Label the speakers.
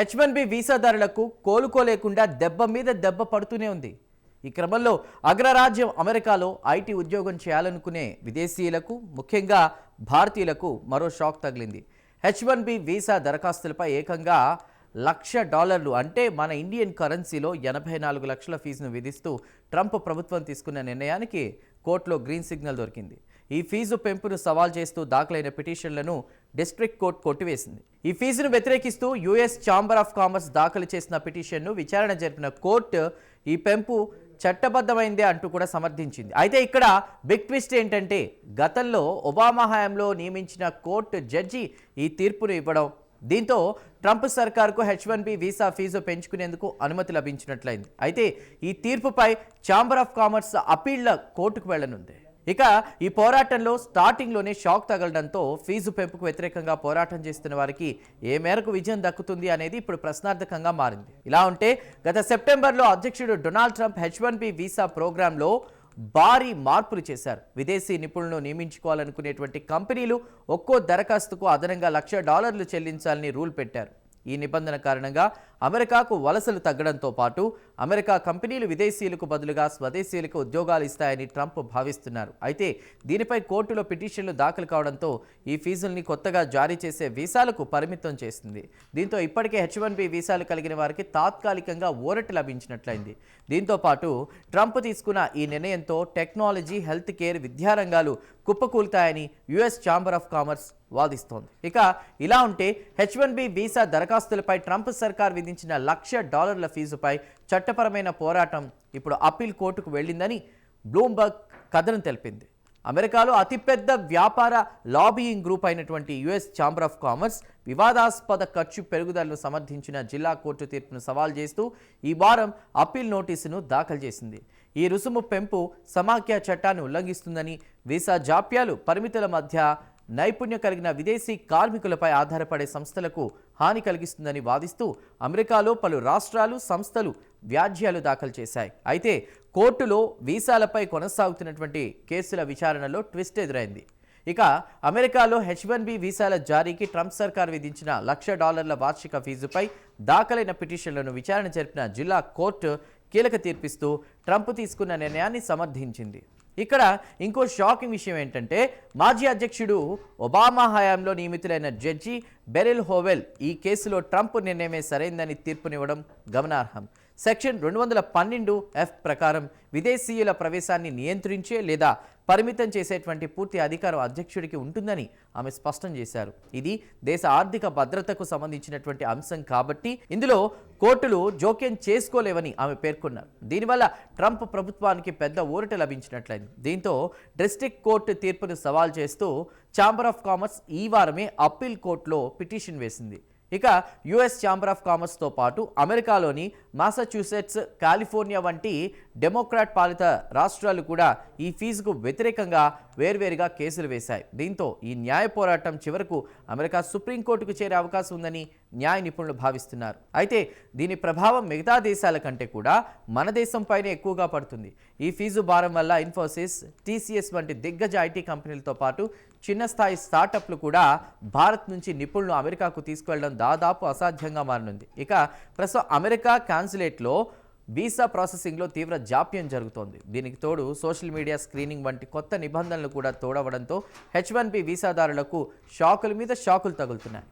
Speaker 1: H1B వీసాదారులకు కోలుకోలేకుండా దెబ్బ మీద దెబ్బ పడుతూనే ఉంది. ఈ క్రమంలో అగ్రరాజ్యం అమెరికాలో ఐటీ ఉద్యోగం చేయాలనుకునే విదేశీయులకు, ముఖ్యంగా భారతీయులకు మరో షాక్ తగిలింది. H1B వీసా దరఖాస్తులపై ఏకంగా $1,00,000 అంటే మన ఇండియన్ కరెన్సీలో 84 లక్షల ఫీజును విధిస్తూ ట్రంప్ ప్రభుత్వం తీసుకున్న నిర్ణయానికి కోర్టులో గ్రీన్ సిగ్నల్ దొరికింది. ఈ ఫీజు పెంపును సవాల్ చేస్తూ దాఖలైన పిటిషన్లను డిస్ట్రిక్ట్ కోర్టు కొట్టివేసింది. ఈ ఫీజును వ్యతిరేకిస్తూ యుఎస్ ఛాంబర్ ఆఫ్ కామర్స్ దాఖలు చేసిన పిటిషన్ను విచారణ జరిపిన కోర్టు ఈ పెంపు చట్టబద్ధమైందే అంటూ కూడా సమర్థించింది. అయితే ఇక్కడ బిగ్ ట్విస్ట్ ఏంటంటే, గతంలో ఒబామా హయాంలో నియమించిన కోర్టు జడ్జి ఈ తీర్పును ఇవ్వడం, దీంతో ట్రంప్ సర్కార్కు H1B వీసా ఫీజు పెంచుకునేందుకు అనుమతి లభించినట్లయింది. అయితే ఈ తీర్పుపై ఛాంబర్ ఆఫ్ కామర్స్ అప్పీళ్ల కోర్టుకు వెళ్లనుంది. ఇక ఈ పోరాటంలో స్టార్టింగ్లోనే షాక్ తగలడంతో ఫీజు పెంపుకు వ్యతిరేకంగా పోరాటం చేస్తున్న వారికి ఏ మేరకు విజయం దక్కుతుంది అనేది ఇప్పుడు ప్రశ్నార్థకంగా మారింది. ఇలా ఉంటే గత సెప్టెంబర్లో అధ్యక్షుడు డొనాల్డ్ ట్రంప్ H1B వీసా ప్రోగ్రాంలో భారీ మార్పులు చేశారు. విదేశీ నిపుణులను నియమించుకోవాలనుకునేటువంటి కంపెనీలు ఒక్కో దరఖాస్తుకు అదనంగా $1,00,000 చెల్లించాలని రూల్ పెట్టారు. ఈ నిబంధన కారణంగా అమెరికాకు వలసలు తగ్గడంతో పాటు అమెరికా కంపెనీలు విదేశీయులకు బదులుగా స్వదేశీయులకు ఉద్యోగాలు ఇస్తాయని ట్రంప్ భావిస్తున్నారు. అయితే దీనిపై కోర్టులో పిటిషన్లు దాఖలు కావడంతో ఈ ఫీజుల్ని కొత్తగా జారీ చేసే వీసాలకు పరిమితం చేసింది. దీంతో ఇప్పటికే H1B వీసాలు కలిగిన వారికి తాత్కాలికంగా ఊరట లభించినట్లయింది. దీంతో పాటు ట్రంప్ తీసుకున్న ఈ నిర్ణయంతో టెక్నాలజీ, హెల్త్ కేర్, విద్యారంగాలు కుప్పకూలుతాయని యుఎస్ ఛాంబర్ ఆఫ్ కామర్స్ వాదిస్తోంది. ఇక ఇలా ఉంటే H1B వీసా దరఖాస్తులపై ట్రంప్ సర్కార్ విధించిన $1,00,000 ఫీజుపై చట్టపరమైన పోరాటం ఇప్పుడు అప్పీల్ కోర్టుకు వెళ్ళిందని బ్లూంబర్గ్ కథనం తెలిపింది. అమెరికాలో అతిపెద్ద వ్యాపార లాబీయింగ్ గ్రూప్ అయినటువంటి యుఎస్ ఛాంబర్ ఆఫ్ కామర్స్ వివాదాస్పద ఖర్చు పెరుగుదలను సమర్థించిన జిల్లా కోర్టు తీర్పును సవాల్ చేస్తూ ఈ వారం అప్పీల్ నోటీసును దాఖలు చేసింది. ఈ రుసుము పెంపు సమాఖ్య చట్టాన్ని ఉల్లంఘిస్తుందని, వీసా జాప్యాలు, పరిమితుల మధ్య నైపుణ్యం కలిగిన విదేశీ కార్మికులపై ఆధారపడే సంస్థలకు హాని కలిగిస్తుందని వాదిస్తూ అమెరికాలో పలు రాష్ట్రాలు, సంస్థలు వ్యాజ్యాలు దాఖలు చేశాయి. అయితే కోర్టులో వీసాలపై కొనసాగుతున్నటువంటి కేసుల విచారణలో ట్విస్ట్ ఎదురైంది. ఇక అమెరికాలో H1B వీసాల జారీకి ట్రంప్ సర్కార్ విధించిన $1,00,000 వార్షిక ఫీజుపై దాఖలైన పిటిషన్లను విచారణ జరిపిన జిల్లా కోర్టు కీలక తీర్పిస్తూ ట్రంప్ తీసుకున్న నిర్ణయాన్ని సమర్థించింది. ఇక్కడ ఇంకో షాకింగ్ విషయం ఏంటంటే, మాజీ అధ్యక్షుడు ఒబామా హయాంలో నియమితులైన జడ్జి బెరిల్ హోవెల్ ఈ కేసులో ట్రంప్ నిర్ణయమే సరైందని తీర్పునివ్వడం గమనార్హం. సెక్షన్ 212F ప్రకారం విదేశీయుల ప్రవేశాన్ని నియంత్రించే లేదా పరిమితం చేసేటువంటి పూర్తి అధికారం అధ్యక్షుడికి ఉంటుందని ఆమె స్పష్టం చేశారు. ఇది దేశ ఆర్థిక భద్రతకు సంబంధించినటువంటి అంశం కాబట్టి ఇందులో కోర్టులు జోక్యం చేసుకోలేవని ఆమె పేర్కొన్నారు. దీనివల్ల ట్రంప్ ప్రభుత్వానికి పెద్ద ఊరట లభించినట్లయింది. దీంతో డిస్ట్రిక్ట్ కోర్టు తీర్పును సవాల్ చేస్తూ ఛాంబర్ ఆఫ్ కామర్స్ ఈ వారమే అప్పీల్ కోర్టులో పిటిషన్ వేసింది. ఇక యుఎస్ ఛాంబర్ ఆఫ్ కామర్స్తో పాటు అమెరికాలోని మాసచ్యూసెట్స్, కాలిఫోర్నియా వంటి డెమోక్రాట్ పాలిత రాష్ట్రాలు కూడా ఈ ఫీజుకు వ్యతిరేకంగా వేర్వేరుగా కేసులు వేశాయి. దీంతో ఈ న్యాయ పోరాటం చివరకు అమెరికా సుప్రీంకోర్టుకు చేరే అవకాశం ఉందని న్యాయ నిపుణులు భావిస్తున్నారు. అయితే దీని ప్రభావం మిగతా దేశాల కంటే కూడా మన దేశంపైనే ఎక్కువగా పడుతుంది. ఈ ఫీజు భారం వల్ల ఇన్ఫోసిస్, TCS వంటి దిగ్గజ ఐటీ కంపెనీలతో పాటు చిన్న స్థాయి స్టార్టప్లు కూడా భారత్ నుంచి నిపుణులు అమెరికాకు తీసుకువెళ్లడం దాదాపు అసాధ్యంగా మారనుంది. ఇక ప్రస్తుతం అమెరికా కాన్సులేట్లో వీసా ప్రాసెసింగ్లో తీవ్ర జాప్యం జరుగుతోంది. దీనికి తోడు సోషల్ మీడియా స్క్రీనింగ్ వంటి కొత్త నిబంధనలు కూడా తోడవడంతో H1B వీసాదారులకు షాకుల మీద షాకులు తగులుతున్నాయి.